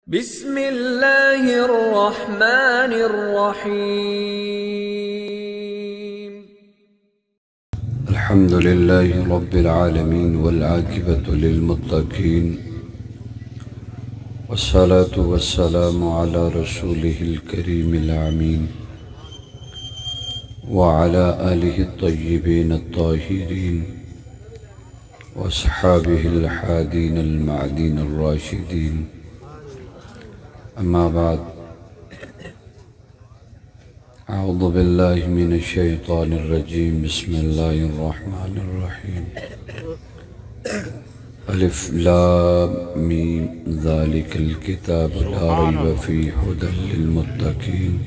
بسم اللہ الرحمن الرحیم الحمد للہ رب العالمین والعاقبۃ للمتقین والصلاة والسلام علی رسولہ الکریم الامین وعلی آلہ الطیبین الطاہرین واصحابہ الحادین المعدین الراشدین اما بعد اعوذ باللہ من الشیطان الرجیم بسم اللہ الرحمن الرحیم الف لام میم ذالک الکتاب لا ریب فیہ ھدی للمتقین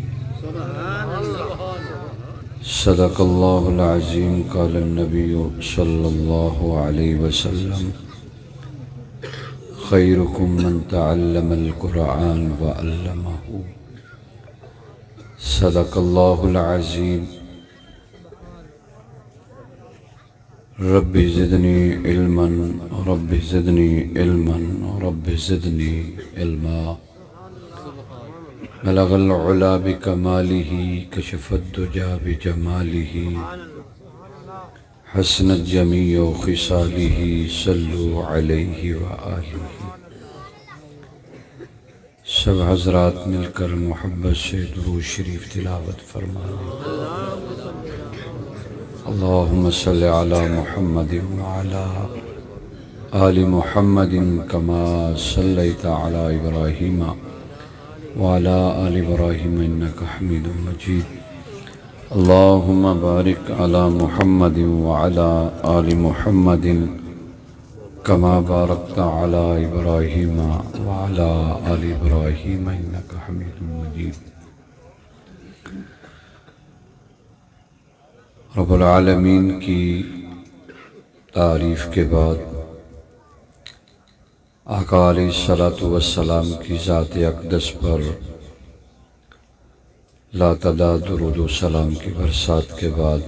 صدق اللہ العظیم قال النبی صلی اللہ علیہ وسلم خیرکم من تعلم القرآن وعلمہ صدق اللہ العظیم رب زدنی علما رب زدنی علما رب زدنی علما بلغ العلا بکمالہ کشف الدجا بجمالہ حسنت جمیع خصالہ صلو علیہ وآلہ سب حضرات مل کر محبت سے درود شریف تلاوت فرمائیں اللہم صلی علی محمد وعلی آل محمد کما صلیت علی ابراہیم وعلی آل ابراہیم انکا حمید مجید اللہم بارک علی محمد وعلی آل محمد کما بارکت علی ابراہیم وعلی آل ابراہیم انکا حمید مجید رب العالمین کی تعریف کے بعد آقا علیہ السلام کی ذات اقدس پر لا تعداد درود و سلام کی برسات کے بعد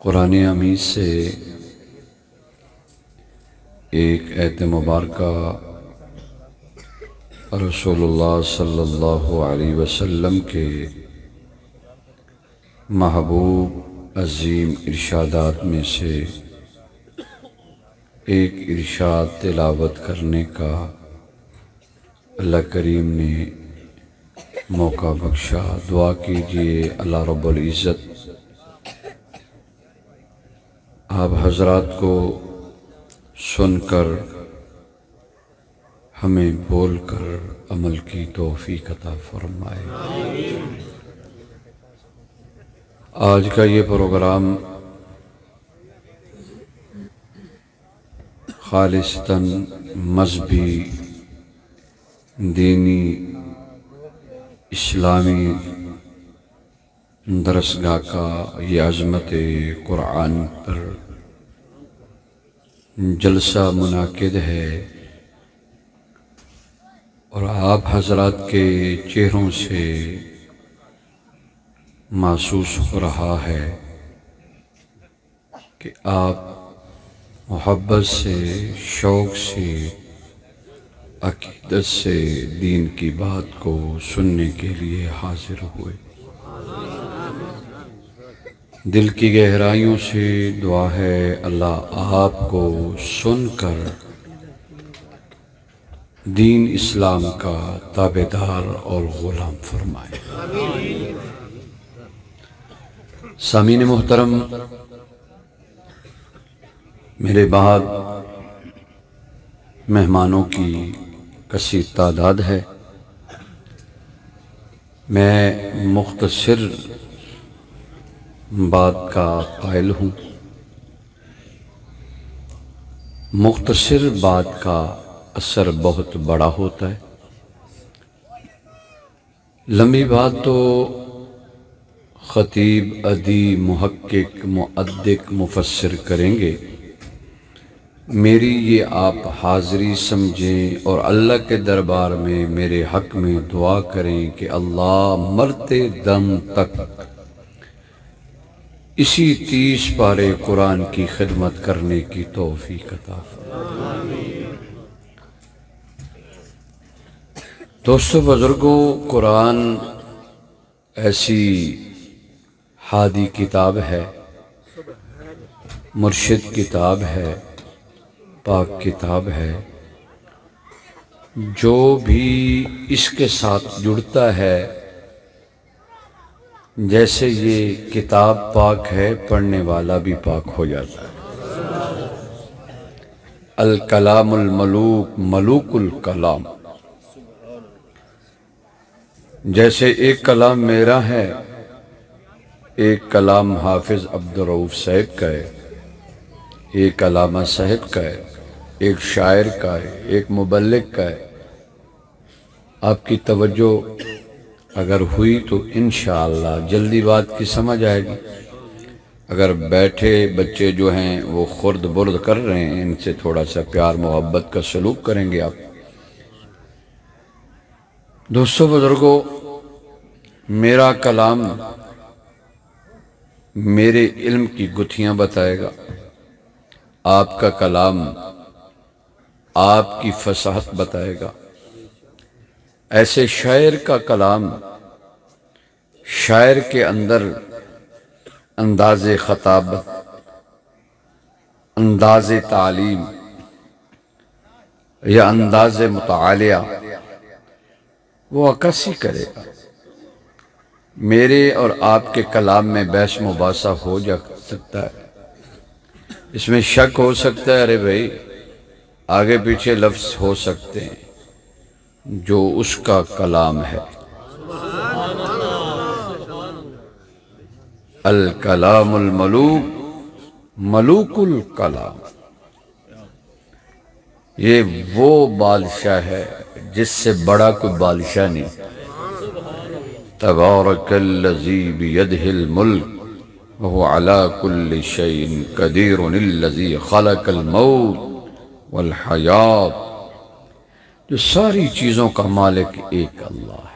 قرآن حمید سے ایک آیت مبارکہ رسول اللہ صلی اللہ علیہ وسلم کے محبوب عظیم ارشادات میں سے ایک ارشاد تلاوت کرنے کا اللہ کریم نے موقع بخشا۔ دعا کیجئے اللہ رب العزت آپ حضرات کو سن کر ہمیں بول کر عمل کی توفیق عطا فرمائے۔ آج کا یہ پروگرام خالصتاً مذہبی دینی اسلامی درسگاہ کا یہ عظمت قرآن پر جلسہ منعقد ہے اور آپ حضرات کے چہروں سے محسوس ہو رہا ہے کہ آپ محبت سے، شوق سے، عقیدت سے دین کی بات کو سننے کے لیے حاضر ہوئے۔ دل کی گہرائیوں سے دعا ہے اللہ آپ کو سن کر دین اسلام کا تابعدار اور غلام فرمائے۔ سامعین محترم، میرے بعد مہمانوں کی کثیر تعداد ہے۔ میں مختصر بات کا قائل ہوں۔ مختصر بات کا اثر بہت بڑا ہوتا ہے۔ لمبی بات تو خطیب، ادیب، محقق، محدث، مفسر کریں گے۔ میری یہ آپ حاضری سمجھیں اور اللہ کے دربار میں میرے حق میں دعا کریں کہ اللہ مرتے دم تک اسی 30 پارے قرآن کی خدمت کرنے کی توفیق عطا فرمائے۔ دوستو بزرگوں، قرآن ایسی ہادی کتاب ہے، مرشد کتاب ہے، پاک کتاب ہے۔ جو بھی اس کے ساتھ جڑتا ہے، جیسے یہ کتاب پاک ہے، پڑھنے والا بھی پاک ہو جاتا ہے۔ الکلام الملوک ملوک الکلام، جیسے ایک کلام میرا ہے، ایک کلام حافظ عبدالرؤف صاحب کا ہے، ایک علامہ صاحب کا ہے، ایک شاعر کا ہے، ایک مبلغ کا ہے۔ آپ کی توجہ اگر ہوئی تو انشاءاللہ جلدی بات کی سمجھ آئے گی۔ اگر بیٹھے بچے جو ہیں وہ خرد برد کر رہے ہیں، ان سے تھوڑا سا پیار محبت کا سلوک کریں گے آپ۔ دوستو بزرگوں، میرا کلام میرے علم کی گتھیاں بتائے گا، آپ کا کلام آپ کی فصاحت بتائے گا۔ ایسے شاعر کا کلام، شاعر کے اندر انداز خطابت، انداز تعلیم یا انداز مطالعہ وہ عکاسی کرے گا۔ میرے اور آپ کے کلام میں بحث مباحثہ ہو جا سکتا ہے، اس میں شک ہو سکتا ہے، ارے بھائی آگے پیچھے لفظ ہو سکتے ہیں، جو اس کا کلام ہے۔ الکلام الملوک ملوک الکلام، یہ وہ بادشاہ ہے جس سے بڑا کوئی بادشاہ نہیں۔ تبارک الذی بیدہ الملک وہو علی کل شیء قدیر الذی خلق الموت والحیات، جو ساری چیزوں کا مالک ایک اللہ ہے۔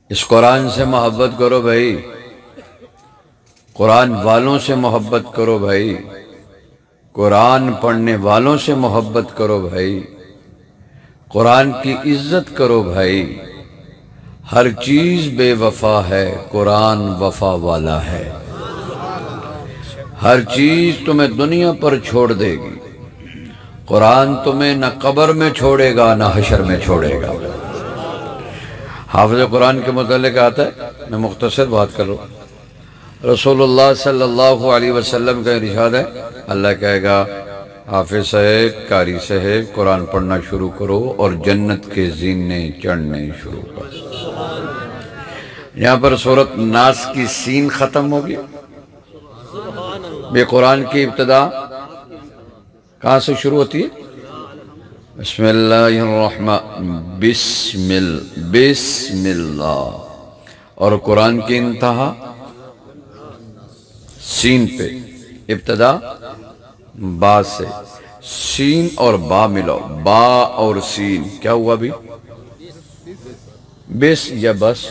اس قرآن سے محبت کرو بھائی، قرآن والوں سے محبت کرو بھائی، قرآن پڑھنے والوں سے محبت کرو بھائی، قرآن کی عزت کرو بھائی۔ ہر چیز بے وفا ہے، قرآن وفا والا ہے۔ ہر چیز تمہیں دنیا پر چھوڑ دے گی، قرآن تمہیں نہ قبر میں چھوڑے گا نہ حشر میں چھوڑے گا۔ حافظ قرآن کے متعلق آتا ہے، میں مختصر بات کر رہا ہوں۔ رسول اللہ صلی اللہ علیہ وسلم کا ارشاد ہے، اللہ کہے گا حافظ صاحب، قاری صاحب، قرآن پڑھنا شروع کرو اور جنت کے زینے چڑھنے شروع کرو۔ یہاں پر سورۃ ناس کی سین ختم ہوگی۔ بے قرآن کی ابتدا کہاں سے شروع ہوتی ہے؟ بسم اللہ الرحمن بسم اللہ، اور قرآن کی انتہا سین پہ، ابتدا با سے۔ سین اور با ملاؤ، با اور سین کیا ہوا بھی؟ بس یا بس؟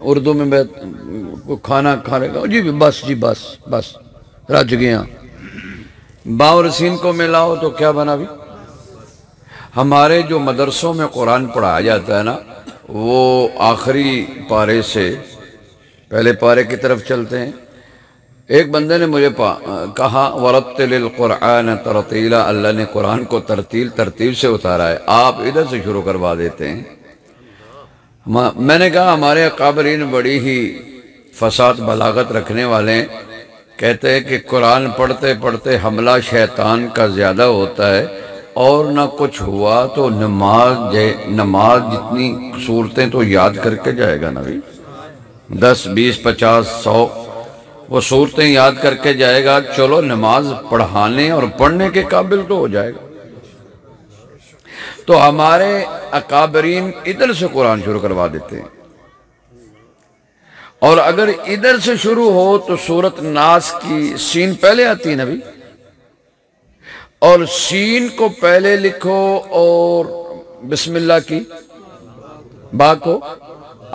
اردو میں کھانا کھانے کا جی بس، جی بس بس رج گیا۔ با اور سین کو ملاؤ تو کیا بنا بھی؟ ہمارے جو مدرسوں میں قرآن پڑھایا جاتا ہے نا، وہ آخری پارے سے پہلے پارے کی طرف چلتے ہیں۔ ایک بندے نے مجھے کہا وَرَتِّلِ الْقُرْآنَ تَرْتِيلًا، اللہ نے قرآن کو ترتیب سے اتارا ہے، آپ ادھر سے شروع کروا دیتے ہیں۔ میں نے کہا ہمارے اکابرین بڑی ہی فصاحت بلاغت رکھنے والے ہیں، کہتے ہیں کہ قرآن پڑھتے پڑھتے حملہ شیطان کا زیادہ ہوتا ہے، اور نہ کچھ ہوا تو نماز جتنی صورتیں تو یاد کر کے جائے گا نا بھی، 10 20 50 100 وہ صورتیں یاد کر کے جائے گا، چلو نماز پڑھانے اور پڑھنے کے قابل تو ہو جائے گا۔ تو ہمارے اکابرین ادھر سے قرآن شروع کروا دیتے ہیں، اور اگر ادھر سے شروع ہو تو سورۃ ناس کی سین پہلے آتی ہے نبی، اور سین کو پہلے لکھو اور بسم اللہ کی با کو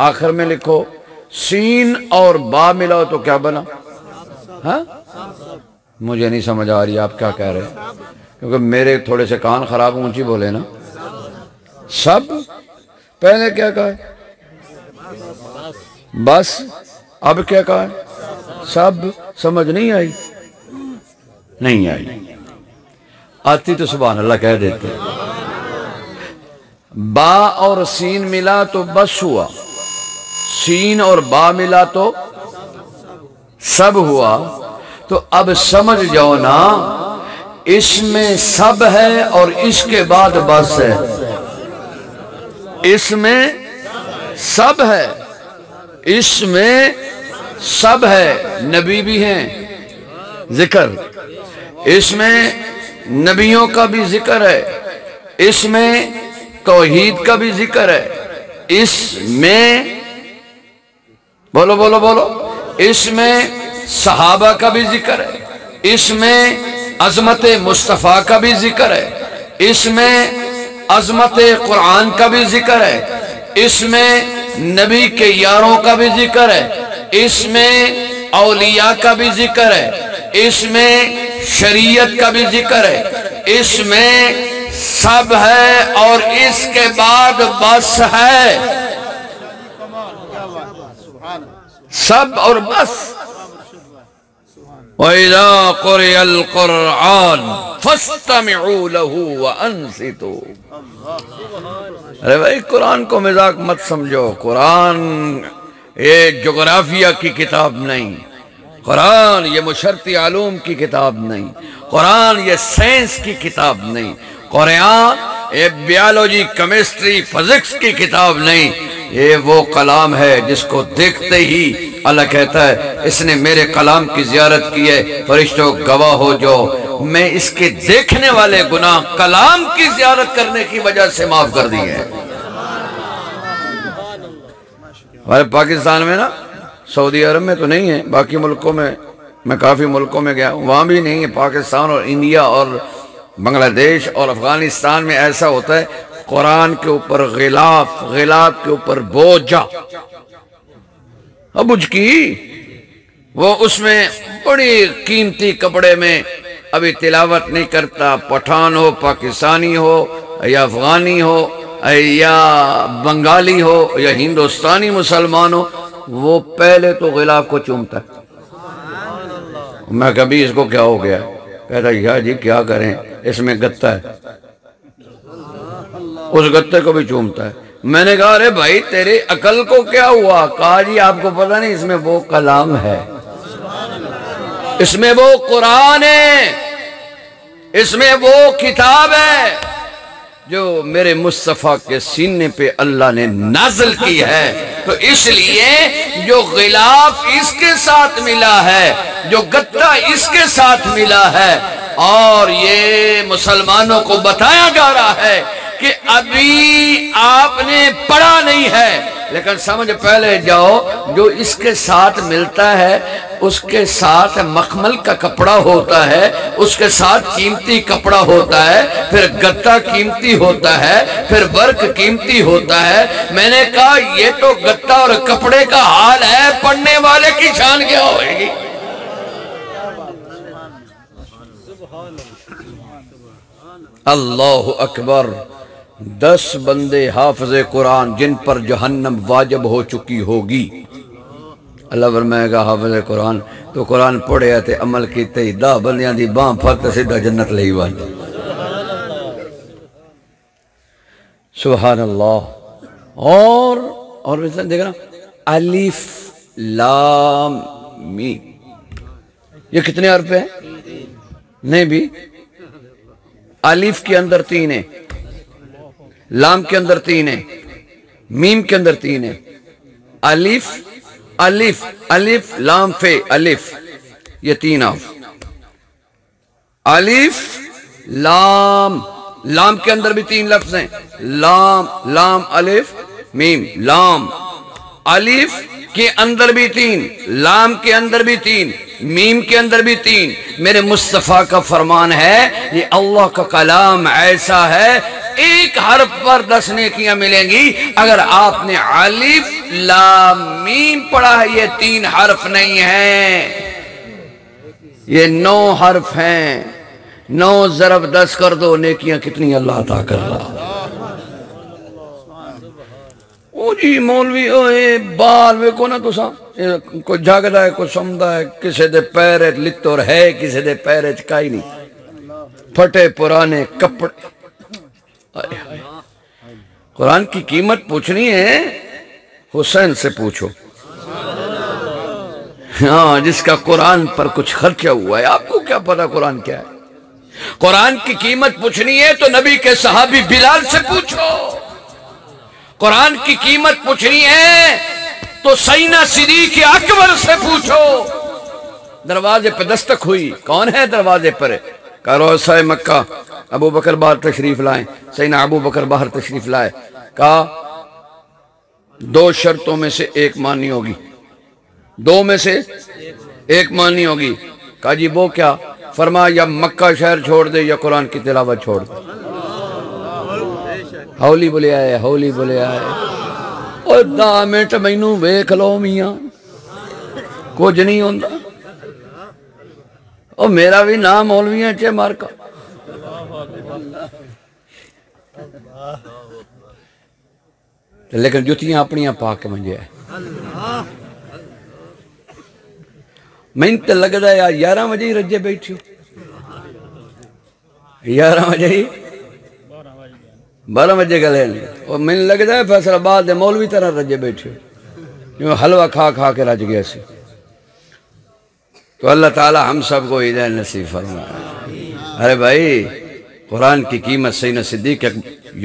آخر میں لکھو، سین اور با ملاؤ تو کیا بنا؟ ہاں مجھے نہیں سمجھ آ رہی آپ کیا کہہ رہے ہیں، کیونکہ میرے تھوڑے سے کان خراب، اونچی بولے نا۔ سب پہلے کیا کہا ہے؟ بس اب کیا کہا ہے؟ سب۔ سمجھ نہیں آئی؟ نہیں آئی، آتی تو سبحان اللہ کہہ دیتے۔ با اور سین ملا تو بس ہوا، سین اور با ملا تو سب ہوا۔ تو اب سمجھ جاؤ نا، اس میں سب ہے اور اس کے بعد بس ہے۔ اس میں سب ہے، اس میں سب ہے، نبی بھی ہیں ذکر، اس میں نبیوں کا بھی ذکر ہے، اس میں توحید کا بھی ذکر ہے، اس میں بولو بولو بولو، اس میں صحابہ کا بھی ذکر ہے، اس میں عظمت مصطفیٰ کا بھی ذکر ہے، اس میں عظمت قرآن کا بھی ذکر ہے، اس میں نبی کے یاروں کا بھی ذکر ہے، اس میں اولیاء کا بھی ذکر ہے، اس میں شریعت کا بھی ذکر ہے، اس میں سب ہے اور اس کے بعد بس ہے۔ سب اور بس۔ وَإِذَا قُرِئَ الْقُرْآنُ فَاسْتَمِعُوا لَهُ وَأَنصِتُوا۔ ارے بھائی قرآن کو مذاق مت سمجھو، قرآن یہ جغرافیہ کی کتاب نہیں، قرآن یہ مشرتی علوم کی کتاب نہیں، قرآن یہ سائنس کی کتاب نہیں، قرآن یہ بیالوجی کیمسٹری فزکس کی کتاب نہیں، یہ وہ کلام ہے جس کو دیکھتے ہی اللہ کہتا ہے اس نے میرے کلام کی زیارت کی ہے، فرشتوں گواہ ہو جو میں اس کے دیکھنے والے گناہ کلام کی زیارت کرنے کی وجہ سے معاف کر دی ہے۔ ہمارے پاکستان میں نا، سعودی عرب میں تو نہیں ہے، باقی ملکوں میں کافی ملکوں میں گیا، وہاں بھی نہیں ہے۔ پاکستان اور انڈیا اور بنگلہ دیش اور افغانستان میں ایسا ہوتا ہے، قرآن کے اوپر غلاف کے اوپر بوجھا ابج کی، وہ اس میں بڑی قیمتی کپڑے میں ابھی تلاوت نہیں کرتا، پٹھان ہو، پاکستانی ہو یا افغانی ہو یا بنگالی ہو یا ہندوستانی مسلمان ہو، وہ پہلے تو غلاف کو چومتا ہے۔ میں کبھی اس کو کیا ہو گیا، کہتا یا جی کیا کریں، اس میں گتا ہے، اس گتے کو بھی چومتا ہے۔ میں نے کہا ارے بھائی تیری عقل کو کیا ہوا؟ کہا جی آپ کو پتہ نہیں، اس میں وہ کلام ہے، اس میں وہ قرآن ہے، اس میں وہ کتاب ہے جو میرے مصطفیٰ کے سینے پہ اللہ نے نازل کی ہے۔ تو اس لیے جو غلاف اس کے ساتھ ملا ہے، جو گتا اس کے ساتھ ملا ہے، اور یہ مسلمانوں کو بتایا جا رہا ہے کہ ابھی آپ نے پڑھا نہیں ہے، لیکن سمجھ پہلے جاؤ جو اس کے ساتھ ملتا ہے، اس کے ساتھ مخمل کا کپڑا ہوتا ہے، اس کے ساتھ قیمتی کپڑا ہوتا ہے، پھر گتا قیمتی ہوتا ہے، پھر ورق قیمتی ہوتا ہے۔ میں نے کہا یہ تو گتا اور کپڑے کا حال ہے، پڑھنے والے کی شان کیا ہوئے گی؟ اللہ اکبر۔ 10 بندے حافظ قرآن جن پر جہنم واجب ہو چکی ہوگی، اللہ فرمائے گا حافظ قرآن تو قرآن پڑھے آتے عمل کیتے ہی 10 بندیاں دی باں پھڑتے سیدھا جنت لئی والے۔ سبحان اللہ۔ اور دیکھنا الف لام میم، یہ کتنے حرف ہیں؟ نہیں بھی، الف کے اندر 3 ہیں، لام کے اندر 3 ہیں، میم کے اندر 3 ہیں۔ الف الف الف لام فے الف، یہ 3 حرف۔ الف لام، لام کے اندر بھی 3 لفظ ہیں، لام لام الف میم لام۔ الف کے اندر بھی 3، لام کے اندر بھی 3، میم کے اندر بھی 3۔ میرے مصطفیٰ کا فرمان ہے یہ اللہ کا کلام ایسا ہے، ایک حرف پر 10 نیکیاں ملیں گی۔ اگر آپ نے الف لام میم پڑھا ہے، یہ 3 حرف نہیں ہیں۔ یہ 9 حرف ہیں، 9 ضرب 10 کر دو، نیکیاں کتنی اللہ عطا کر رہا۔ او جی مولوی اوے بال ویکو نا تساں، کوئی جاگدا ہے کوئی سمدا ہے، کسے دے پیر لتر ہے، کسے دے پیر کائی نہیں، پھٹے پرانے کپڑے۔ قرآن کی قیمت پوچھنی ہے حسین سے پوچھو، ہاں جس کا قرآن پر کچھ خرچہ ہوا ہے۔ آپ کو کیا پتا قرآن کیا ہے؟ قرآن کی قیمت پوچھنی ہے تو نبی کے صحابی بلال سے پوچھو، قرآن کی قیمت پوچھنی ہے تو سیدنا صدیق اکبر سے پوچھو۔ دروازے پہ دستک ہوئی، کون ہے دروازے پر؟ کہا روسائے مکہ، ابو بکر باہر تشریف لائیں۔ سیدنا ابو بکر باہر تشریف لائے، کہا 2 شرطوں میں سے ایک ماننی ہوگی، 2 میں سے ایک ماننی ہوگی۔ کہا جی وہ کیا؟ فرمایا یا مکہ شہر چھوڑ دے یا قرآن کی تلاوت چھوڑ دے۔ ہولی بولے آئے، ہولی بولے آئے، اور 10 منٹ مینوں ویکھ لو میاں، کچھ نہیں ہوندہ، اور میرا بھی نام مولویاں چے مارکا۔ لیکن جتیاں اپنیاں پاک منجے ہے۔ میں تے لگ دا ہے 11 بجے ہی رجے بیٹھی ہو، 11 بجے ہی 12 بجے گلے لیں، اور میں لگ دا ہے فیصل آباد دے مولوی طرح رجے بیٹھی ہو، جو حلوہ کھا کھا کے رج گیا سی۔ تو اللہ تعالی ہم سب کو ہدایت نصیب فرمائے۔ ارے بھائی قرآن کی قیمت سیدنا صدیق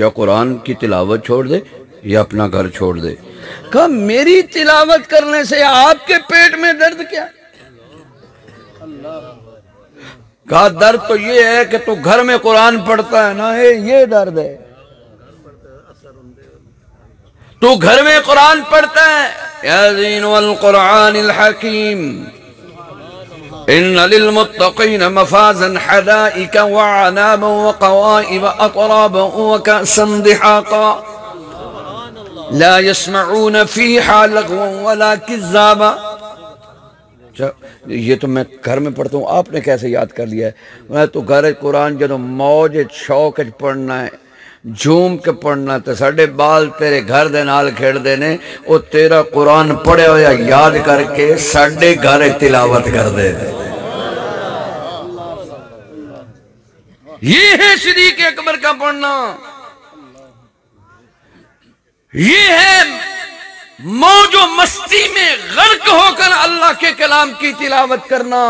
یا قرآن کی تلاوت چھوڑ دے یا اپنا گھر چھوڑ دے۔ کہا میری تلاوت کرنے سے آپ کے پیٹ میں درد کیا؟ کہا درد تو یہ ہے کہ تو گھر میں قرآن پڑھتا ہے نا، یہ درد ہے۔ تو گھر میں قرآن پڑھتا ہے، یاسین والقرآن الحکیم ان للمتقین مفازا حدائق وعنابا وقوائب اطرابا وكأسا دحاقا لا يسمعون فيها لغوا ولا كذابا۔ یہ تو میں گھر میں پڑھتا ہوں، آپ نے کیسے یاد کر لیا ہے؟ میں تو گھر قرآن جدو موج شوق پڑھنا ہے، جھوم کے پڑھنا ہے، تو ساڑھے بال تیرے گھر دے نال کھیڑ دینے، او تیرا قرآن پڑھے ہویا یاد کر کے ساڑھے گھر تلاوت کر دے دے۔ یہ ہے صدیق اکبر کا پڑھنا، یہ ہے موج و مستی میں غرق ہو کر اللہ کے کلام کی تلاوت کرنا۔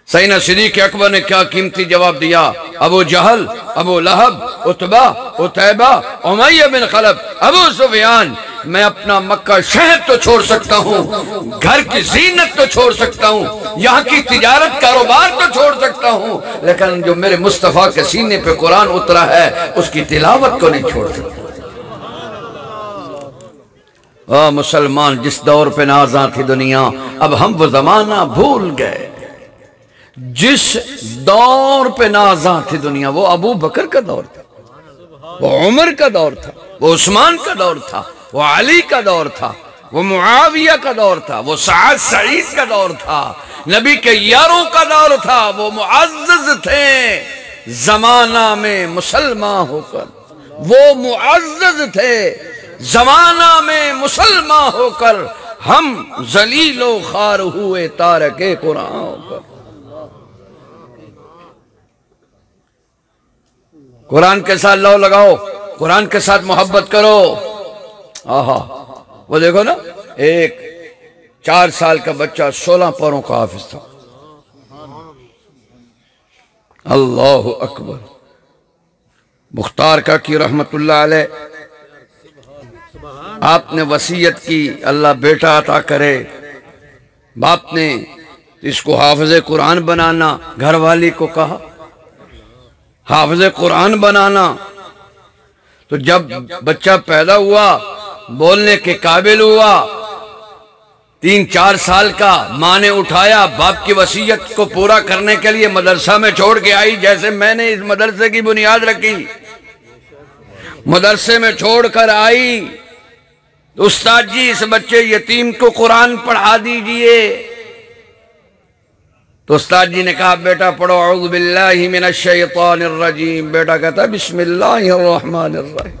سیدنا صدیق اکبر نے کیا قیمتی جواب دیا؟ ابو جہل، ابو لہب، عتبہ، عتیبہ، امیہ بن خلف، ابو سفیان، میں اپنا مکہ شہر تو چھوڑ سکتا ہوں، گھر کی زینت تو چھوڑ سکتا ہوں، یہاں کی تجارت کاروبار تو چھوڑ سکتا ہوں، لیکن جو میرے مصطفیٰ کے سینے پہ قرآن اترا ہے اس کی تلاوت کو نہیں چھوڑ سکتا۔ مسلمان جس دور پہ نازاں تھی دنیا، اب ہم وہ زمانہ بھول گئے۔ جس دور پہ نازاں تھی دنیا وہ ابو بکر کا دور تھا، وہ عمر کا دور تھا، وہ عثمان کا دور تھا، وہ علی کا دور تھا، وہ معاویہ کا دور تھا، وہ سعد سعید کا دور تھا، نبی کے یاروں کا دور تھا، وہ معزز تھے زمانہ میں مسلمان ہو کر، وہ معزز تھے زمانہ میں مسلمان ہو کر، ہم ذلیل و خوار ہوئے تارک قرآن ہو کر۔ قرآن کے ساتھ لو لگاؤ، قرآن کے ساتھ محبت کرو۔ آہا وہ دیکھو نا، ایک 4 سال کا بچہ 16 پاروں کا حافظ تھا۔ اللہ اکبر۔ مختار کاکی رحمت اللہ علیہ، آپ نے وصیت کی اللہ بیٹا عطا کرے، باپ نے اس کو حافظ قرآن بنانا، گھر والی کو کہا حافظ قرآن بنانا۔ تو جب بچہ پیدا ہوا، بولنے کے قابل ہوا، 3-4 سال کا، ماں نے اٹھایا، باپ کی وصیت کو پورا کرنے کے لیے مدرسہ میں چھوڑ کے آئی، جیسے میں نے اس مدرسے کی بنیاد رکھی۔ مدرسے میں چھوڑ کر آئی، استاد جی اس بچے یتیم کو قرآن پڑھا دیجئے۔ تو استاد جی نے کہا بیٹا پڑھو اعوذ باللہ من الشیطان الرجیم، بیٹا کہتا بسم اللہ الرحمن الرحیم۔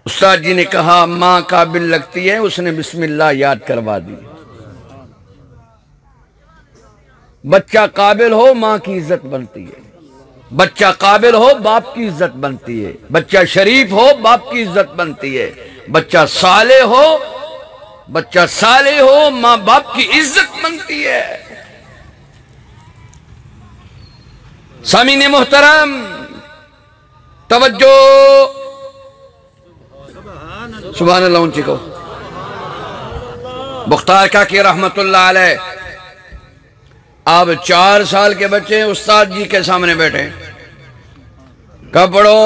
استاد جی نے کہا ماں قابل لگتی ہے، اس نے بسم اللہ یاد کروا دی۔ بچہ قابل ہو ماں کی عزت بنتی ہے، بچہ قابل ہو باپ کی عزت بنتی ہے، بچہ شریف ہو باپ کی عزت بنتی ہے، بچہ صالح ہو ماں باپ کی عزت بنتی ہے۔ سامعین محترم توجہ، سبحان اللہ اونچی کو۔ بختار کاکی رحمت اللہ علیہ آپ 4 سال کے بچے استاد جی کے سامنے بیٹھے، کہا پڑھو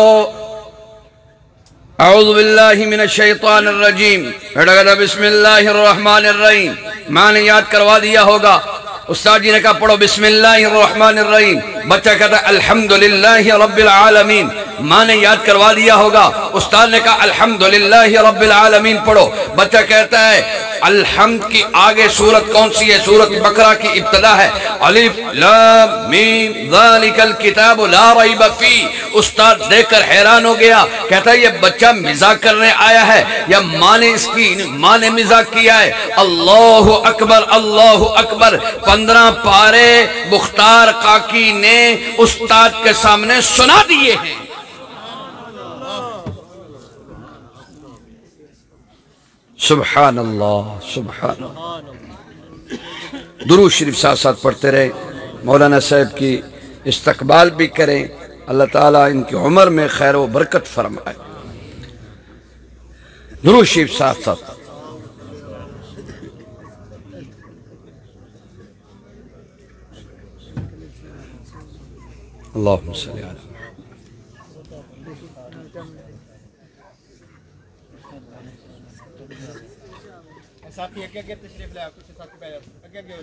اعوذ باللہ من الشیطان الرجیم، بیٹا کہتا بسم اللہ الرحمن الرحیم، ماں نے یاد کروا دیا ہوگا۔ استاد جی نے کہا پڑھو بسم اللہ الرحمن الرحیم، بچہ کہتا الحمدللہ رب العالمین، ماں نے یاد کروا دیا ہوگا۔ استاد نے کہا الحمدللہ رب العالمین پڑھو، بچہ کہتا ہے الحمد کی آگے سورت کون سی ہے؟ سورت بقرہ کی ابتدا ہے، الف لام میم ذالک الکتاب لا ریب فیہ۔ استاد دیکھ کر حیران ہو گیا، کہتا ہے یہ بچہ مزاق کرنے آیا ہے یا ماں نے مزاق کیا ہے؟ اللہ اکبر اللہ اکبر 15 پارے بختار کاکی نے استاد کے سامنے سنا دیے ہیں۔ سبحان اللہ سبحان اللہ۔ درود شریف ساتھ ساتھ پڑھتے رہے، مولانا صاحب کی استقبال بھی کریں، اللہ تعالیٰ ان کی عمر میں خیر و برکت فرمائے۔ درود شریف ساتھ ساتھ۔ اللہم صلی علی ساتھی اگے اگے تشریف لے، کچھ ساتھی پہ اگے اگے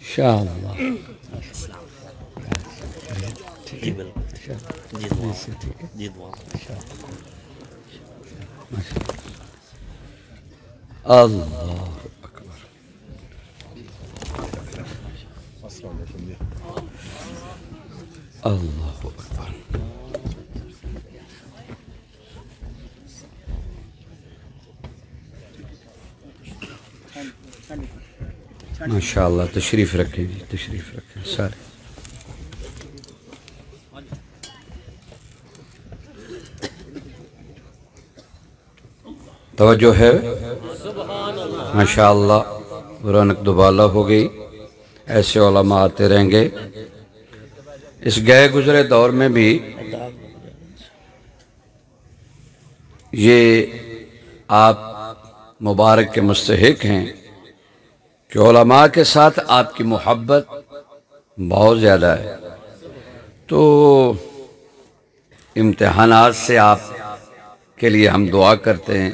انشاءاللہ۔ اللہ اکبر۔ اللہ اکبر۔ ماشاءاللہ تشریف رکھیں جی، تشریف رکھیں سارے۔ توجہ ہے، ماشاءاللہ رونق دوبالا ہو گئی، ایسے علماء آتے رہیں گے۔ اس گئے گزرے دور میں بھی یہ آپ مبارک کے مستحق ہیں کہ علماء کے ساتھ آپ کی محبت بہت زیادہ ہے۔ تو امتحانات سے آپ کے لیے ہم دعا کرتے ہیں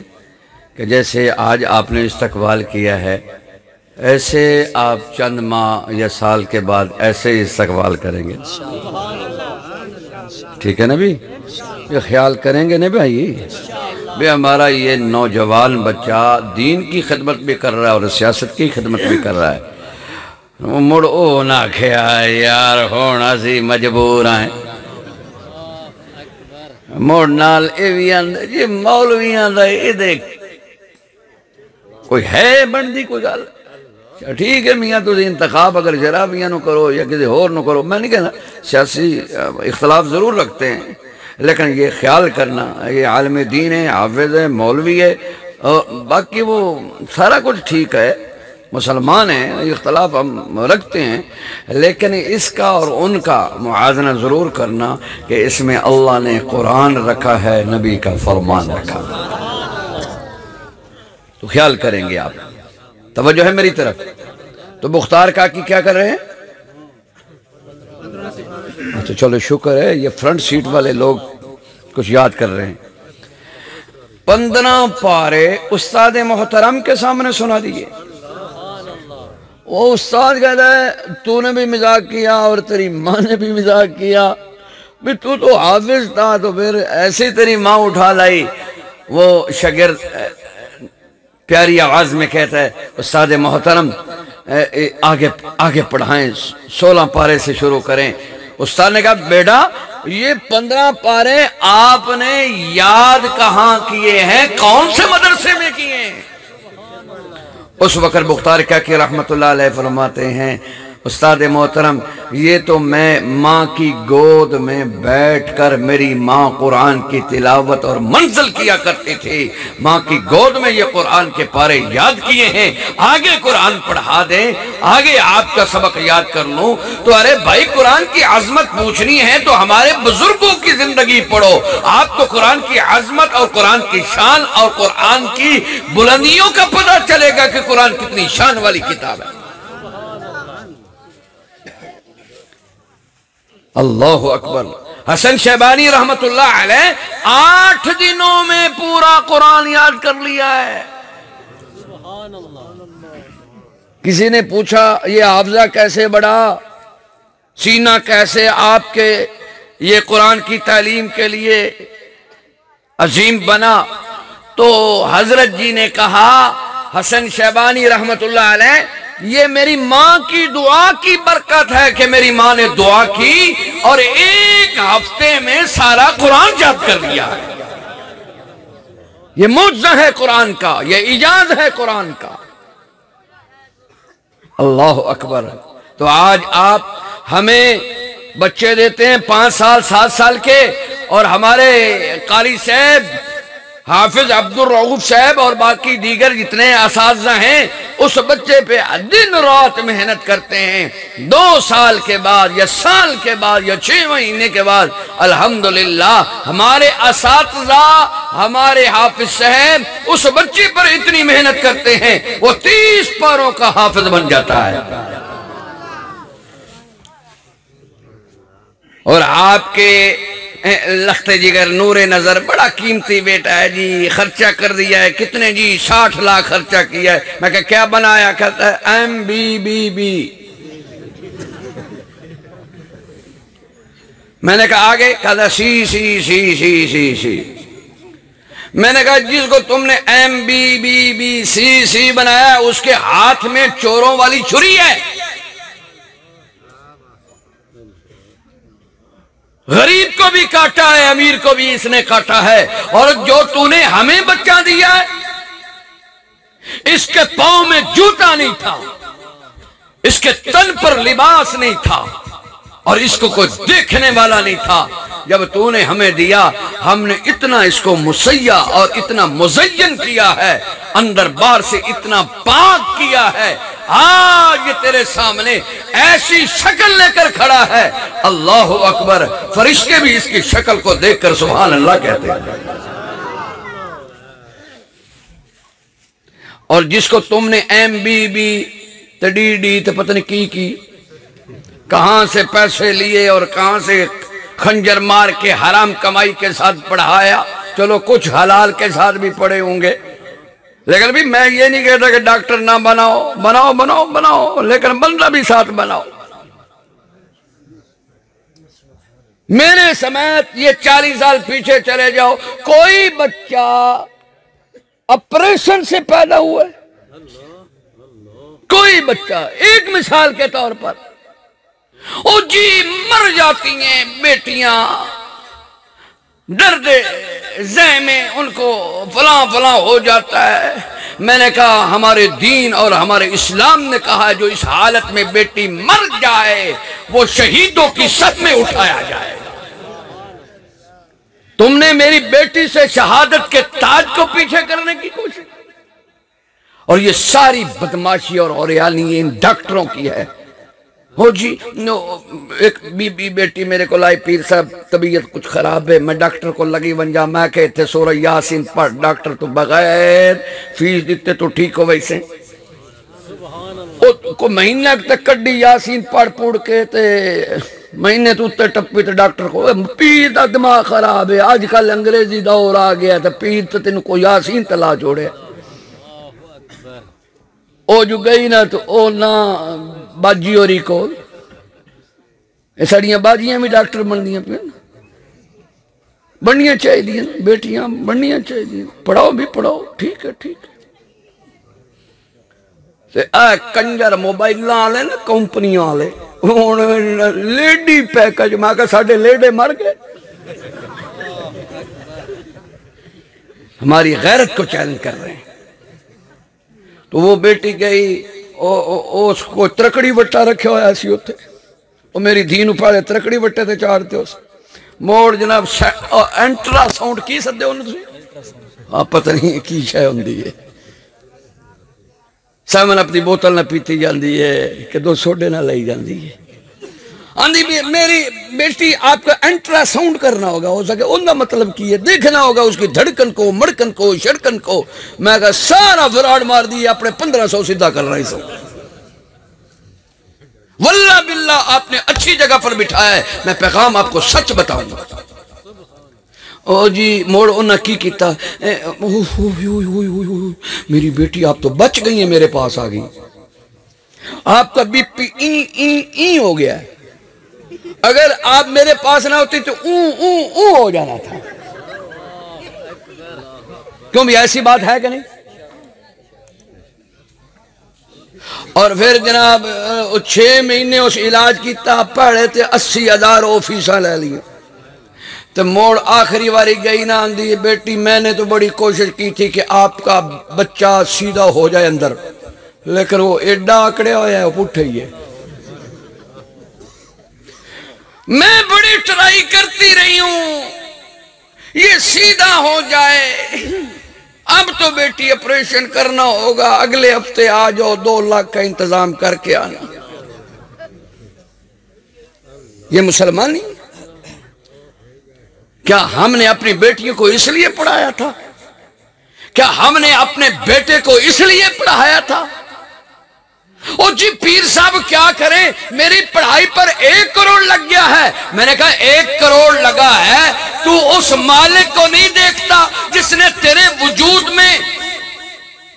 کہ جیسے آج آپ نے استقبال کیا ہے، ایسے آپ چند ماہ یا سال کے بعد ایسے ہی استقبال کریں گے، ٹھیک ہے نا بھی؟ یہ خیال کریں گے نا بھائی؟ بے ہمارا یہ نوجوان بچہ دین کی خدمت بھی کر رہا ہے اور سیاست کی خدمت بھی کر رہا ہے، مڑ او نہ کھیا یار ہونا سی مجبور ہیں، مڑ نال ایویاں یہ مولویاں دا اے دیکھ کوئی ہے بندی کوئی گل ٹھیک ہے میاں تسی انتخاب اگر شرابیاں نو کرو یا کسی اور نو کرو، میں نہیں کہنا سیاسی اختلاف ضرور رکھتے ہیں، لیکن یہ خیال کرنا یہ عالم دین ہے، حافظ ہے، مولوی ہے، باقی وہ سارا کچھ ٹھیک ہے، مسلمان ہیں، اختلاف ہم رکھتے ہیں، لیکن اس کا اور ان کا موازنہ ضرور کرنا کہ اس میں اللہ نے قرآن رکھا ہے، نبی کا فرمان رکھا ہے، تو خیال کریں گے آپ۔ توجہ ہے میری طرف؟ تو بختار کاکی کیا کر رہے ہیں؟ اچھا چلو شکر ہے، یہ فرنٹ سیٹ والے لوگ کچھ یاد کر رہے ہیں۔ 15 پارے استاد محترم کے سامنے سنا دیئے۔ وہ استاد کہتا ہے تو نے بھی مزاق کیا اور تیری ماں نے بھی مزاق کیا، بھی تو حافظ تھا تو پھر ایسے تیری ماں اٹھا لائی، وہ شاگرد پیاری آواز میں کہتا ہے استاد محترم آگے پڑھائیں، 16 پارے سے شروع کریں۔ استاد نے کہا بیٹا یہ 15 پارے آپ نے یاد کہاں کیے ہیں، کون سے مدرسے میں کیے ہیں؟ اس وقت بختار کاکی رحمت اللہ علیہ فرماتے ہیں استاد محترم یہ تو میں ماں کی گود میں بیٹھ کر، میری ماں قرآن کی تلاوت اور منزل کیا کرتی تھی، ماں کی گود میں یہ قرآن کے پارے یاد کیے ہیں، آگے قرآن پڑھا دیں، آگے آپ کا سبق یاد کر لوں تو ارے بھائی قرآن کی عظمت پوچھنی ہے تو ہمارے بزرگوں کی زندگی پڑھو، آپ کو قرآن کی عظمت اور قرآن کی شان اور قرآن کی بلندیوں کا پتہ چلے گا کہ قرآن کتنی شان والی کتاب ہے۔ اللہ اکبر۔ حسن شیبانی رحمت اللہ علیہ 8 دنوں میں پورا قرآن یاد کر لیا ہے۔ کسی نے پوچھا یہ حافظہ کیسے بڑھا، سینہ کیسے آپ کے یہ قرآن کی تعلیم کے لیے عظیم بنا، تو حضرت جی نے کہا حسن شیبانی رحمت اللہ علیہ یہ میری ماں کی دعا کی برکت ہے کہ میری ماں نے دعا کی اور 1 ہفتے میں سارا قرآن یاد کر لیا ہے۔ یہ معجزہ ہے قرآن کا، یہ اعجاز ہے قرآن کا۔ اللہ اکبر۔ تو آج آپ ہمیں بچے دیتے ہیں 5 سال 7 سال کے، اور ہمارے قاری صاحب حافظ عبد الرؤوف صاحب اور باقی دیگر جتنے اساتذہ ہیں اس بچے پہ دن رات محنت کرتے ہیں، 2 سال کے بعد یا سال کے بعد یا 6 مہینے کے بعد الحمدللہ ہمارے اساتذہ ہمارے حافظ صاحب اس بچے پر اتنی محنت کرتے ہیں وہ 30 پاروں کا حافظ بن جاتا ہے۔ اور آپ کے لخت جگر نور نظر بڑا قیمتی بیٹا ہے جی، خرچہ کر دیا ہے، کتنے جی 60 لاکھ خرچہ کیا ہے۔ میں کہا کیا بنایا؟ کہتا ہے MBBB۔ میں نے کہا آگے؟ کہتا سی۔ میں نے کہا جس کو تم نے MBBBCC بنایا اس کے ہاتھ میں چوروں والی چھری ہے، غریب کو بھی کاٹا ہے، امیر کو بھی اس نے کاٹا ہے، اور جو تو نے ہمیں بچہ دیا ہے اس کے پاؤں میں جوتا نہیں تھا، اس کے تن پر لباس نہیں تھا، اور اس کو کوئی دیکھنے والا نہیں تھا۔ جب تو نے ہمیں دیا ہم نے اتنا اس کو مسیح اور اتنا مزین کیا ہے، اندر بار سے اتنا پاک کیا ہے، آج یہ تیرے سامنے ایسی شکل لے کر کھڑا ہے، اللہ اکبر۔ فرشتے بھی اس کی شکل کو دیکھ کر سبحان اللہ کہتے ہیں۔ اور جس کو تم نے MBB DD تو پتہ نہیں کی کہاں سے پیسے لیے اور کہاں سے خنجر مار کے حرام کمائی کے ساتھ پڑھایا، چلو کچھ حلال کے ساتھ بھی پڑھے ہوں گے، لیکن بھی میں یہ نہیں کہتا کہ ڈاکٹر نہ بناؤ لیکن بندہ بھی ساتھ بناؤ۔ میرے سمیت یہ 40 سال پیچھے چلے جاؤ، کوئی بچہ آپریشن سے پیدا ہوا ہے، کوئی بچہ، ایک مثال کے طور پر او جی مر جاتی ہیں بیٹیاں درد ذہ میں، ان کو فلاں ہو جاتا ہے۔ میں نے کہا ہمارے دین اور ہمارے اسلام نے کہا جو اس حالت میں بیٹی مر جائے وہ شہیدوں کی صف میں اٹھایا جائے۔ تم نے میری بیٹی سے شہادت کے تاج کو پیچھے کرنے کی کوشش، اور یہ ساری بدماشی اور اوریانی ان ڈاکٹروں کی ہے۔ ہو جی ایک بیٹی میرے کو لائی، پیر صاحب طبیعت کچھ خراب ہے، میں ڈاکٹر کو لگی ونجا، میں کہتے سورہ یاسین پڑھ، ڈاکٹر تو بغیر فیس دیتے تو ٹھیک ہو ویسے کو مہینہ تک کڈی یاسین پڑھ کے تے مہینے تو اتنے ٹپی تے ڈاکٹر کو پیر دا دماغ خراب ہے، آج کل انگریزی دور آ گیا تے پیر تے تین کو یاسین تلا جوڑے، او جو گئی نا تو او نا باجی ہوری کو سڑیاں باجیاں بھی ڈاکٹر بن دیا پہ، بننیاں چاہیے بیٹیاں بننیاں چاہیے پڑھاؤ بھی پڑھاؤ ٹھیک ہے کنجر موبائل والے نا کمپنی والے لیڈی پیکج میں کہا ساڑھے لیڈے مر گئے ہماری غیرت کو چیلنج کر رہے ہیں تو وہ بیٹی گئی اس کو ترکڑی بٹا رکھے ہوا ایسی ہوتے وہ میری دین اپاڑے ترکڑی بٹے تھے چاڑتے اس موڑ جناب انٹرا ساؤنڈ کی سدے انہوں سے آپ پتہ نہیں کی شاہ ہوں دی ہے سیمن اپنی بوتل نہ پیتی جاندی ہے کہ 2 سوڈے نہ لئی جاندی ہے آندھی بھی میری بیٹی آپ کا انٹرا ساؤنڈ کرنا ہوگا ہو سکے ان کا مطلب کی ہے دیکھنا ہوگا اس کی دھڑکن کو مڑکن کو شڑکن کو میں کہا سارا فراڈ مار دی اپنے 1500 سیدھا کر رہی سو واللہ باللہ آپ نے اچھی جگہ پر بٹھایا ہے میں پیغام آپ کو سچ بتاؤں گا او جی موڑ انہا کی کیتا میری بیٹی آپ تو بچ گئی ہیں میرے پاس آ گئی آپ کا بی پی این ہو گیا ہے اگر آپ میرے پاس نہ ہوتی تو اون ہو جانا تھا کیوں بھی ایسی بات ہے کہ نہیں اور پھر جناب 6 مہینے اس علاج کیتا پڑھے تھے 80,000 وہ فیساں لے لیا تو موڑ آخری واری گئی نہ آندھی بیٹی میں نے تو بڑی کوشش کی تھی کہ آپ کا بچہ سیدھا ہو جائے اندر لیکن وہ ایڈا آکڑے ہویا ہے وہ پٹھے ہی ہے میں بڑی ٹرائی کرتی رہی ہوں یہ سیدھا ہو جائے اب تو بیٹی اپریشن کرنا ہوگا اگلے ہفتے آ جاؤ 2 لاکھ کا انتظام کر کے آنا یہ مسلمانی کیا ہم نے اپنی بیٹیوں کو اس لیے پڑھایا تھا کیا ہم نے اپنے بیٹے کو اس لیے پڑھایا تھا او جی پیر صاحب کیا کریں میری پڑھائی پر 1 کروڑ لگ گیا ہے میں نے کہا 1 کروڑ لگا ہے تو اس مالک کو نہیں دیکھتا جس نے تیرے وجود میں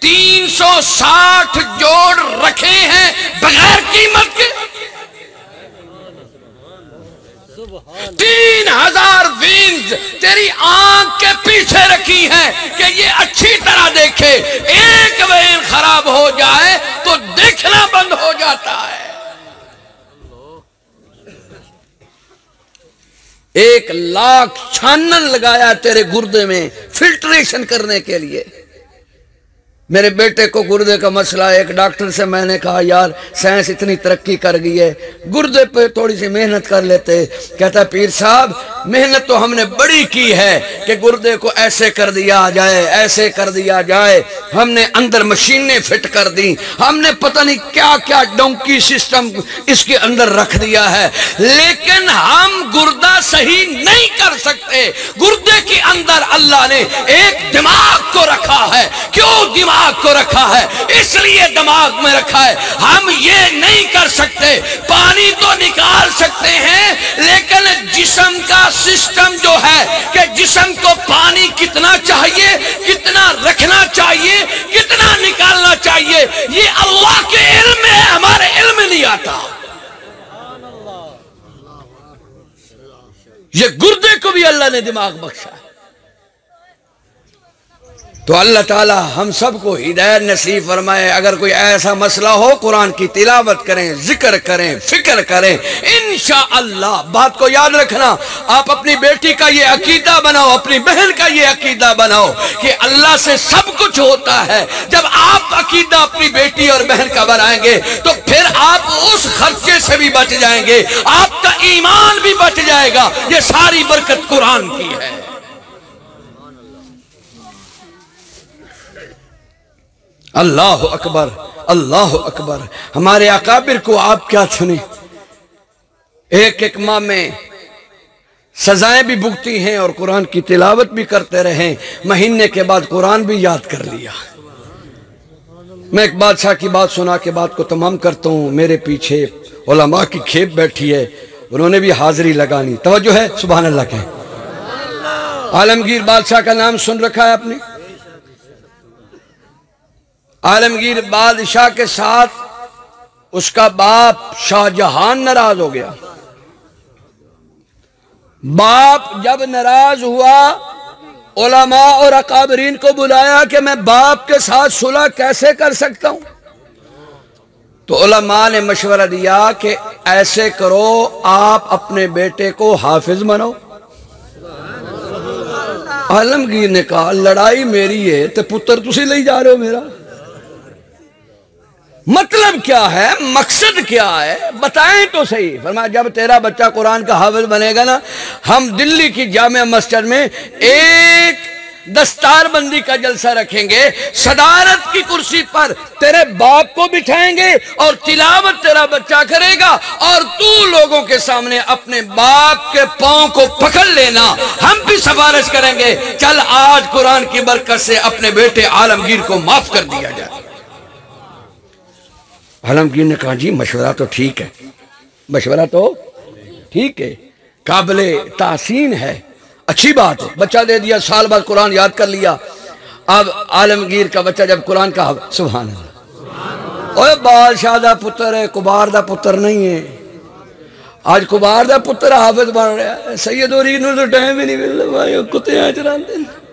360 جوڑ رکھے ہیں بغیر قیمت کے 3000 وینز تیری آنکھ کے پیچھے رکھی ہیں کہ یہ اچھی طرح دیکھے ایک وین خراب ہو جائے تو دیکھنا بند ہو جاتا ہے 1 لاکھ چھانن لگایا تیرے گردے میں فلٹریشن کرنے کے لیے میرے بیٹے کو گردے کا مسئلہ ہے ایک ڈاکٹر سے میں نے کہا یار سائنس اتنی ترقی کر گئی ہے گردے پہ تھوڑی سی محنت کر لیتے کہتا ہے پیر صاحب محنت تو ہم نے بڑی کی ہے کہ گردے کو ایسے کر دیا جائے ایسے کر دیا جائے ہم نے اندر مشینیں فٹ کر دی ہم نے پتہ نہیں کیا کیا ڈونکی سسٹم اس کے اندر رکھ دیا ہے لیکن ہم گردہ صحیح نہیں کر سکتے گردے کے اندر اللہ نے ایک دماغ کو رکھا ہے کیوں دماغ کو رکھا ہے اس لیے دماغ میں رکھا ہے ہم یہ نہیں کر سکتے پانی تو نکال سکتے ہیں لیکن جسم کا سسٹم جو ہے کہ جسم کو پانی کتنا چاہیے کتنا رکھنا چاہیے کتنا نکالنا چاہیے یہ اللہ کے علم ہے ہمارے علم نہیں آتا یہ گردے کو بھی اللہ نے دماغ بخشا ہے تو اللہ تعالی ہم سب کو ہدایت نصیب فرمائے اگر کوئی ایسا مسئلہ ہو قرآن کی تلاوت کریں ذکر کریں فکر کریں انشاءاللہ بات کو یاد رکھنا آپ اپنی بیٹی کا یہ عقیدہ بناؤ اپنی بہن کا یہ عقیدہ بناؤ کہ اللہ سے سب کچھ ہوتا ہے جب آپ عقیدہ اپنی بیٹی اور بہن کا بنائیں گے تو پھر آپ اس خرچے سے بھی بچ جائیں گے آپ کا ایمان بھی بچ جائے گا یہ ساری برکت قرآن کی ہے اللہ اکبر اللہ اکبر ہمارے اکابر کو آپ کیا سنیں ایک ماہ میں سزائیں بھی بھگتی ہیں اور قرآن کی تلاوت بھی کرتے رہیں مہینے کے بعد قرآن بھی یاد کر لیا میں ایک بادشاہ کی بات سنا کے بات کو تمام کرتا ہوں میرے پیچھے علماء کی کھیپ بیٹھی ہے انہوں نے بھی حاضری لگانی توجہ ہے سبحان اللہ کے عالمگیر بادشاہ کا نام سن رکھا ہے آپ نے عالمگیر بادشاہ کے ساتھ اس کا باپ شاہ جہان ناراض ہو گیا باپ جب ناراض ہوا علماء اور اکابرین کو بلایا کہ میں باپ کے ساتھ صلح کیسے کر سکتا ہوں، تو علماء نے مشورہ دیا کہ ایسے کرو، آپ اپنے بیٹے کو حافظ بناؤ۔ عالمگیر نے کہا لڑائی میری ہے تو پتر تسی لے جا رہے ہو میرا، مطلب کیا ہے، مقصد کیا ہے، بتائیں تو صحیح۔ فرمایا جب تیرا بچہ قرآن کا حافظ بنے گا نا، ہم دلی کی جامع مسجد میں ایک دستار بندی کا جلسہ رکھیں گے، صدارت کی کرسی پر تیرے باپ کو بٹھائیں گے اور تلاوت تیرا بچہ کرے گا، اور تو لوگوں کے سامنے اپنے باپ کے پاؤں کو پکڑ لینا، ہم بھی سفارش کریں گے چل آج قرآن کی برکت سے اپنے بیٹے عالمگیر کو معاف کر دیا جائے۔ عالمگیر نے کہا جی مشورہ تو ٹھیک ہے، مشورہ تو ٹھیک ہے، قابل تحسین ہے، اچھی بات ہے، بچہ دے دیا، سال بعد قرآن یاد کر لیا۔ اب عالمگیر کا بچہ جب قرآن کا سبحان اللہ، اوہ بادشاہ دا پتر ہے، کبار دا پتر نہیں ہے۔ آج کبار دا پتر حافظ بن رہا ہے، سید اوری نو تو ٹائم ہی نہیں مل رہا، بھائی کتے آج چلاتے ہیں۔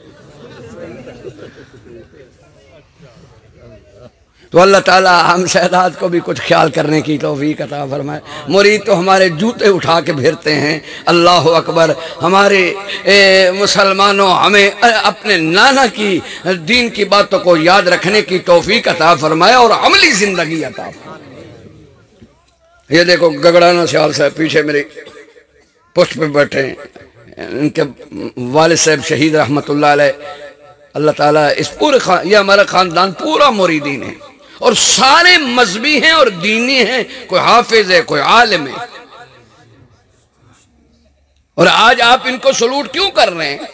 تو اللہ تعالیٰ ہم شہداد کو بھی کچھ خیال کرنے کی توفیق عطا فرمائے۔ مرید تو ہمارے جوتے اٹھا کے پھرتے ہیں، اللہ اکبر۔ ہمارے مسلمانوں ہمیں اپنے نانا کی دین کی باتوں کو یاد رکھنے کی توفیق عطا فرمائے اور عملی زندگی عطا فرمائے۔ یہ دیکھو گگڑانہ سیال صاحب پیچھے میری پشت پہ بیٹھے ہیں، ان کے والد صاحب شہید رحمت اللہ علیہ۔ اللہ تعالیٰ اس پورے یہ ہمارا خاندان پورا مریدین ہے اور سارے مذہبی ہیں اور دینی ہیں، کوئی حافظ ہے کوئی عالم ہے۔ اور آج آپ ان کو سلوٹ کیوں کر رہے ہیں؟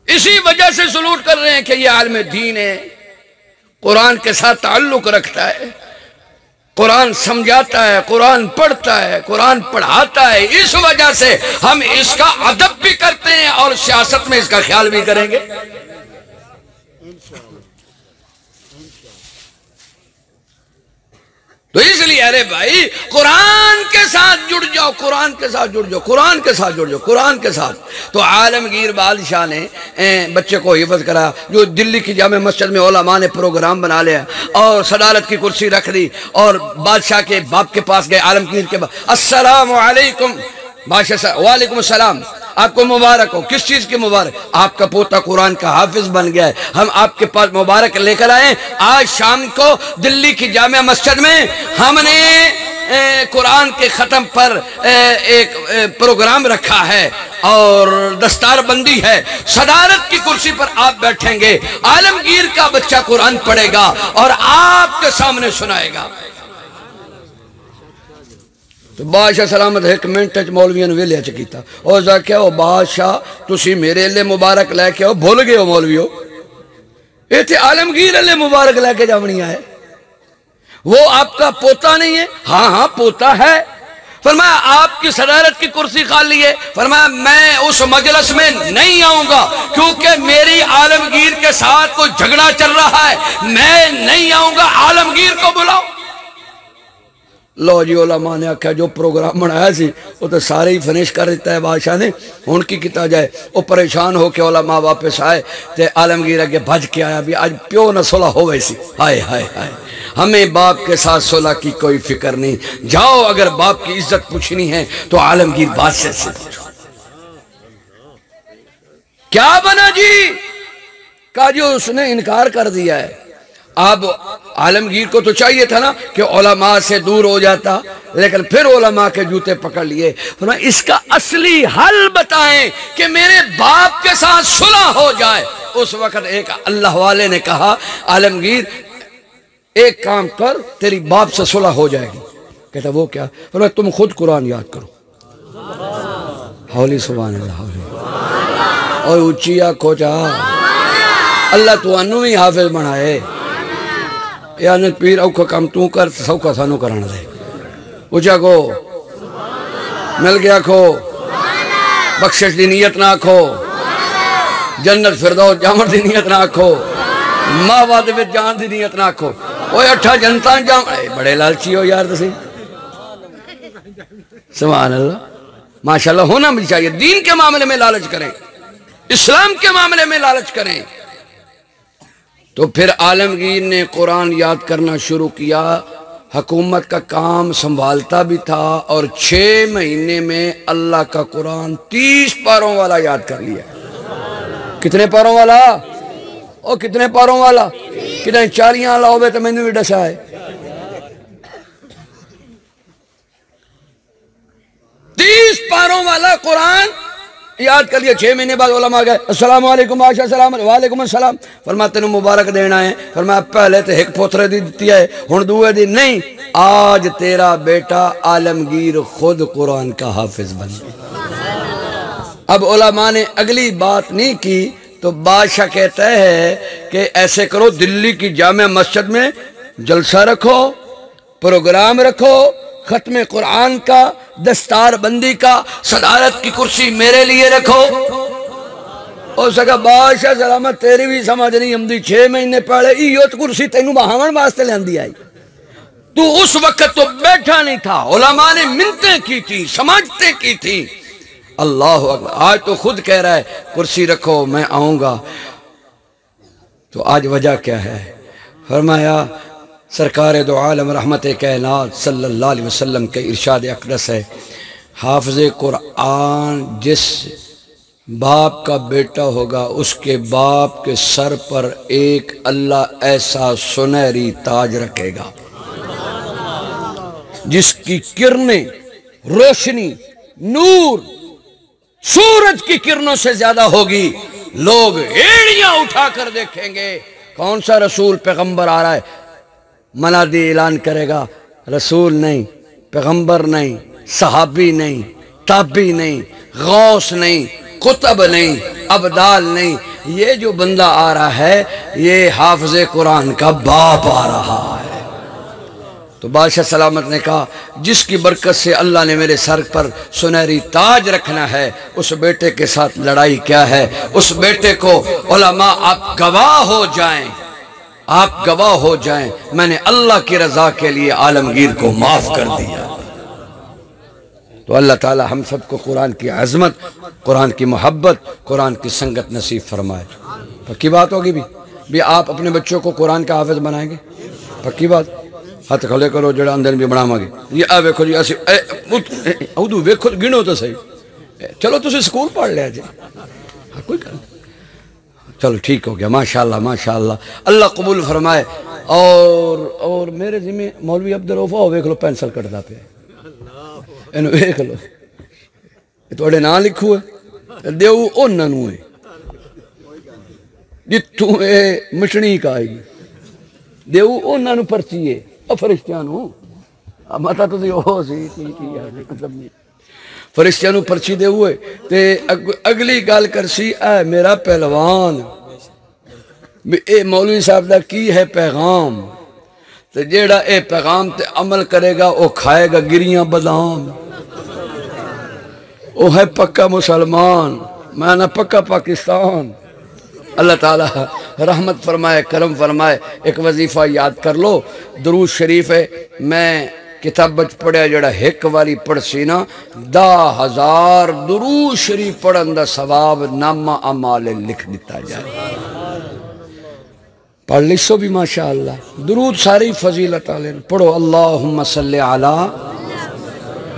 اسی وجہ سے سلوٹ کر رہے ہیں کہ یہ عالم دین ہے، قرآن کے ساتھ تعلق رکھتا ہے، قرآن سمجھاتا ہے، قرآن پڑھتا ہے، قرآن پڑھاتا ہے۔ اس وجہ سے ہم اس کا ادب بھی کرتے ہیں اور سیاست میں اس کا خیال بھی کریں گے۔ تو اس لیے ارے بھائی قرآن کے ساتھ جڑ جاؤ، قرآن کے ساتھ جڑ جاؤ، قرآن کے ساتھ جڑ جاؤ، قرآن کے ساتھ۔ تو عالمگیر بادشاہ نے بچے کو حفظ کرا، جو دلی کی جامع مسجد میں علماء نے پروگرام بنا لیا اور صدارت کی کرسی رکھ دی، اور بادشاہ کے باپ کے پاس گئے، عالمگیر کے باپ، السلام علیکم۔ بادشاہ صاحب وعلیکم السلام، آپ کو مبارک ہو۔ کس چیز کی مبارک؟ آپ کا پوتا قرآن کا حافظ بن گیا ہے، ہم آپ کے پاس مبارک لے کر آئے۔ آج شام کو دلی کی جامع مسجد میں ہم نے قرآن کے ختم پر ایک پروگرام رکھا ہے اور دستار بندی ہے، صدارت کی کرسی پر آپ بیٹھیں گے، عالمگیر کا بچہ قرآن پڑھے گا اور آپ کے سامنے سنائے گا۔ تو بادشاہ سلامت ایک منٹ مولویاں نے ویلیا چکیتا، اور جا کیا ہو بادشاہ تسی میرے لئے مبارک لے کے ہو، بھول گئے ہو مولویو، یہ تھے عالمگیر لئے مبارک لے کے جاونی آئے، وہ آپ کا پوتا نہیں ہے؟ ہاں ہاں پوتا ہے۔ فرمایا آپ کی صدارت کی کرسی خالی ہے، فرمایا میں اس مجلس میں نہیں آؤں گا کیونکہ میری عالمگیر کے ساتھ کوئی جھگڑا چل رہا ہے، میں نہیں آؤں گا، عالمگیر کو بلاؤ۔ لو جی علماء نے آکھا جو پروگرام بنایا سی وہ تو سارے ہی فنش کر دیتا ہے بادشاہ نے، ان کی کتا جائے۔ وہ پریشان ہو کے علماء واپس آئے تے عالمگیر آگے بھج کے آیا، بھی آج پیو نہ صلح ہو ویسی، ہائے ہائے ہائے، ہمیں باپ کے ساتھ صلح کی کوئی فکر نہیں۔ جاؤ اگر باپ کی عزت پوچھنی ہے تو عالمگیر بادشاہ سے پوچھو۔ کیا بنا جی؟ کہا جو اس نے انکار کر دیا ہے۔ اب عالمگیر کو تو چاہیے تھا نا کہ علماء سے دور ہو جاتا، لیکن پھر علماء کے جوتے پکڑ لیے۔ فرمایا اس کا اصلی حل بتائیں کہ میرے باپ کے ساتھ صلح ہو جائے۔ اس وقت ایک اللہ والے نے کہا عالمگیر ایک کام کر، تیری باپ سے صلح ہو جائے گی۔ کہتا وہ کیا؟ فرمایا تم خود قرآن یاد کرو۔ حولی سبحان اللہ، حولی اور اچھی آنکھوں چاہ اللہ تو انو ہی حافظ بنائے، یعنی پیر اوکھا کام تو کر سوکھا سانو کرانا دے۔ اچھا کو مل گیا کھو، بخشش دی نیت نہ کھو، جنت فردوس جامر دی نیت نہ کھو، ماں واد وچ جان دی نیت نہ کھو۔ اوہ اٹھا جنتاں جام، بڑے لالچی ہو یار تسی، سبحان اللہ۔ ماشاءاللہ ہونا بھی چاہیے. دین کے معاملے میں لالچ کریں, اسلام کے معاملے میں لالچ کریں. تو پھر عالمگیر نے قرآن یاد کرنا شروع کیا. حکومت کا کام سنبھالتا بھی تھا اور 6 مہینے میں اللہ کا قرآن 30 پاروں والا یاد کر لیا. کتنے پاروں والا؟ او کتنے پاروں والا؟ کتنے 40 والا ہوئے تو میں نے بھی ڈسا ہے. 30 پاروں والا قرآن یاد کر لیا. 6 مہینے بعد علماء گئے, السلام علیکم بادشاہ, السلام علیکم. وعلیکم السلام. فرمایا تینوں مبارک دینا ہے. فرمایا پہلے تو ایک پوترے دی دیتی ہے, ہن دوئے دی نہیں. آج تیرا بیٹا عالمگیر خود قرآن کا حافظ بن گیا. اب علماء نے اگلی بات نہیں کی تو بادشاہ کہتا ہے کہ ایسے کرو, دلی کی جامع مسجد میں جلسہ رکھو, پروگرام رکھو, ختم قرآن کا, دستار بندی کا, صدارت کی کرسی میرے لیے رکھو. اور سکا بادشاہ سلامت تیری بھی سمجھ نہیں ہم دی 6 مہینے پہلے ایوت کرسی تینوں بہاون واسطے لیندی آئی. تو اس وقت تو بیٹھا نہیں تھا, علماء نے منتیں کی تھی, سمجھتے کی تھی. اللہ اکبر. آج تو خود کہہ رہا ہے کرسی رکھو میں آؤں گا. تو آج وجہ کیا ہے؟ فرمایا سرکار دو عالم رحمت کائنات صلی اللہ علیہ وسلم کے ارشاد اقدس ہے, حافظ قرآن جس باپ کا بیٹا ہوگا اس کے باپ کے سر پر ایک اللہ ایسا سنہری تاج رکھے گا جس کی کرنیں, روشنی, نور سورج کی کرنوں سے زیادہ ہوگی. لوگ ایڑیاں اٹھا کر دیکھیں گے کون سا رسول پیغمبر آ رہا ہے. منادی اعلان کرے گا, رسول نہیں, پیغمبر نہیں, صحابی نہیں, تابعی نہیں, غوث نہیں, قطب نہیں, ابدال نہیں, یہ جو بندہ آ رہا ہے یہ حافظ قرآن کا باپ آ رہا ہے. تو بادشاہ سلامت نے کہا جس کی برکت سے اللہ نے میرے سر پر سنہری تاج رکھنا ہے اس بیٹے کے ساتھ لڑائی کیا ہے. اس بیٹے کو علماء آپ گواہ ہو جائیں, آپ گواہ ہو جائیں, میں نے اللہ کی رضا کے لیے عالمگیر کو معاف کر دیا. تو اللہ تعالی ہم سب کو قرآن کی عظمت, قرآن کی محبت, قرآن کی سنگت نصیب فرمائے. پکی بات ہوگی بھی آپ اپنے بچوں کو قرآن کا حافظ بنائیں گے؟ پکی بات. ہاتھ کھلے کرو جڑا اندر بھی بناواں گے. یہ آ ویکھو جی اسی اودو ویکھو گنو تو صحیح. چلو تسی سکول پڑھ لیا جی, کوئی گل نہیں. چلو ٹھیک ہو گیا, ماشاءاللہ ماشاءاللہ, اللہ قبول فرمائے. اور میرے ذمہ مولوی عبدالرؤف ہو ویکھ لو پینسل کٹدا پیا, اینو ویکھ لو, تواڈے نام لکھو ہے, دیو انہاں نوں ہے جتھوں اے مٹنی کا آئی, دیو انہاں نوں پرچی ہے, او فرشتیاں نوں متا تسی او سی کی مطلب نہیں, فرشتیاں نوں پرچی دے ہوئے تے اگلی گل کرسی اے میرا پہلوان اے مولوی صاحب دا کی ہے پیغام, تے جیڑا اے پیغام تے عمل کرے گا او کھائے گا گریاں بادام, او ہے پکا مسلمان, میں نہ پکا پاکستان. اللہ تعالی رحمت فرمائے, کرم فرمائے. ایک وظیفہ یاد کر لو, درود شریف ہے, میں کتاب بچ پڑھیا جڑا ایک واری پڑھ سی نا 10,000 درود شریف پڑھن دا ثواب نامہ اعمال لکھ دیتا جائے. پڑھ لسو بھی ماشاءاللہ. درود ساری فضیلت والے پڑھو, اللہم صلی علی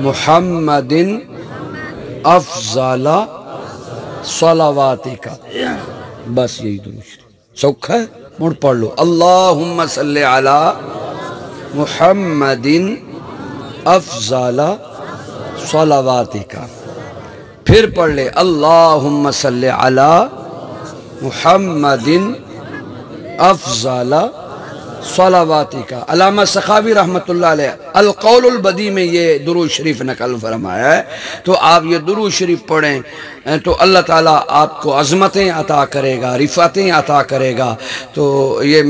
محمد افضل صلواتک. بس یہی درود شریف سوکھا ہے, مڑ پڑھ لو اللہم صلی علی محمد افضل صلواتک. پھر پڑھ لے اللہم صلی علی محمد افضل صلواتک. علامہ سخاوی رحمت اللہ علیہ القول البدی میں یہ درود شریف نقل فرمایا ہے. تو آپ یہ درود شریف پڑھیں تو اللہ تعالیٰ آپ کو عظمتیں عطا کرے گا, رفعتیں عطا کرے گا. تو یہ